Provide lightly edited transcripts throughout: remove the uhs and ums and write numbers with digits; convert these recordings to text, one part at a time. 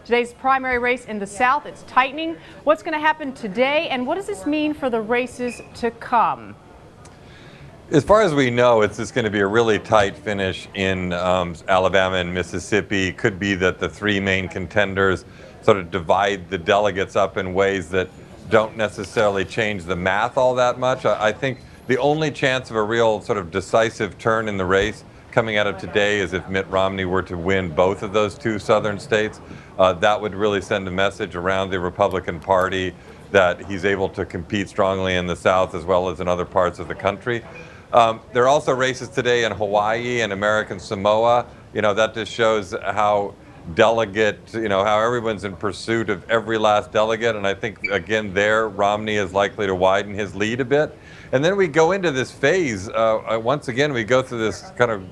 Today's primary race in the South, it's tightening. What's going to happen today, and what does this mean for the races to come? As far as we know, it's just going to be a really tight finish in Alabama and Mississippi. Could be that the three main contenders sort of divide the delegates up in ways that don't necessarily change the math all that much. I think the only chance of a real sort of decisive turn in the race coming out of today is if Mitt Romney were to win both of those two southern states. That would really send a message around the Republican Party that he's able to compete strongly in the South as well as in other parts of the country. There are also races today in Hawaii and American Samoa. You know, that just shows how how everyone's in pursuit of every last delegate. And I think, again, there, Romney is likely to widen his lead a bit. And then we go into this phase. Once again, we go through this kind of,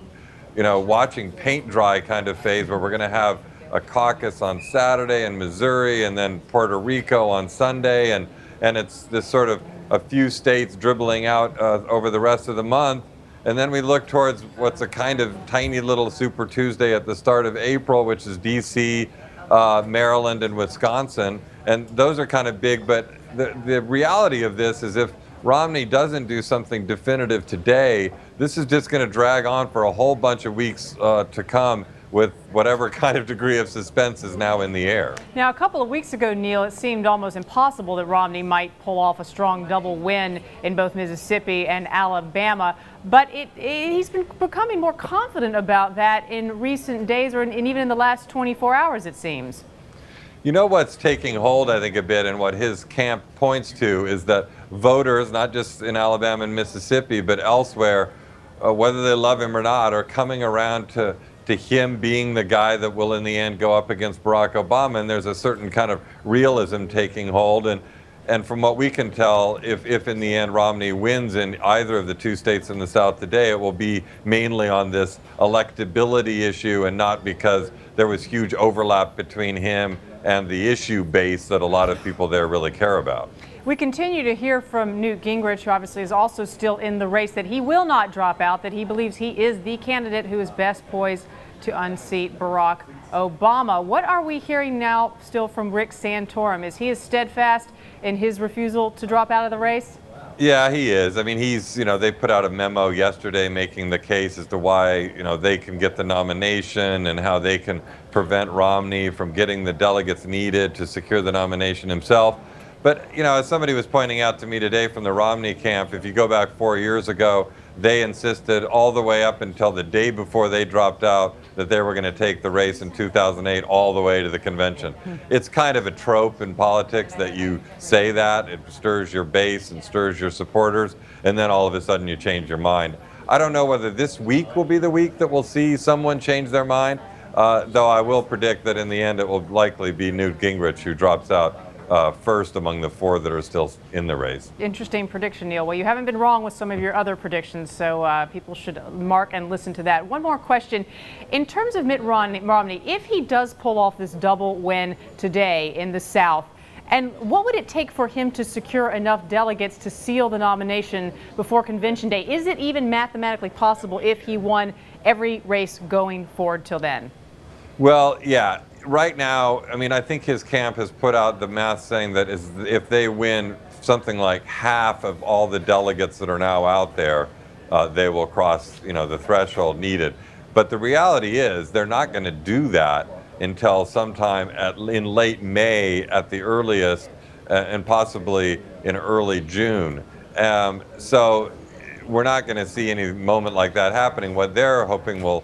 watching paint dry kind of phase where we're going to have a caucus on Saturday in Missouri and then Puerto Rico on Sunday. And it's this sort of a few states dribbling out over the rest of the month. And then we look towards what's a kind of tiny little Super Tuesday at the start of April, which is D.C., Maryland, and Wisconsin. And those are kind of big, but the reality of this is if Romney doesn't do something definitive today, this is just going to drag on for a whole bunch of weeks to come, with whatever kind of degree of suspense is now in the air. Now, a couple of weeks ago, Neil, it seemed almost impossible that Romney might pull off a strong double win in both Mississippi and Alabama, but he's been becoming more confident about that in recent days, and even in the last 24 hours, it seems. You know what's taking hold, I think, a bit, and what his camp points to is that voters, not just in Alabama and Mississippi, but elsewhere, whether they love him or not, are coming around to him being the guy that will in the end go up against Barack Obama, and there's a certain kind of realism taking hold. And from what we can tell, if in the end Romney wins in either of the two states in the South today, it will be mainly on this electability issue and not because there was huge overlap between him and the issue base that a lot of people there really care about. We continue to hear from Newt Gingrich, who obviously is also still in the race, that he will not drop out, that he believes he is the candidate who is best poised to unseat Barack Obama. What are we hearing now still from Rick Santorum? Is he as steadfast in his refusal to drop out of the race? Yeah, he is. I mean, they put out a memo yesterday making the case as to why, they can get the nomination and how they can prevent Romney from getting the delegates needed to secure the nomination himself. But, as somebody was pointing out to me today from the Romney camp, if you go back 4 years ago, they insisted all the way up until the day before they dropped out that they were going to take the race in 2008 all the way to the convention. It's kind of a trope in politics that you say that, it stirs your base and stirs your supporters, and then all of a sudden you change your mind. I don't know whether this week will be the week that we'll see someone change their mind, though I will predict that in the end it will likely be Newt Gingrich who drops out first among the four that are still in the race. Interesting prediction, Neil. Well, you haven't been wrong with some of your other predictions, so people should mark and listen to that. One more question. In terms of Mitt Romney, if he does pull off this double win today in the South, and what would it take for him to secure enough delegates to seal the nomination before Convention Day? Is it even mathematically possible if he won every race going forward till then? Well, yeah. Right now, I mean, I think his camp has put out the math saying that if they win something like half of all the delegates that are now out there, they will cross, the threshold needed. But the reality is they're not going to do that until sometime in late May at the earliest, and possibly in early June. So we're not going to see any moment like that happening. What they're hoping will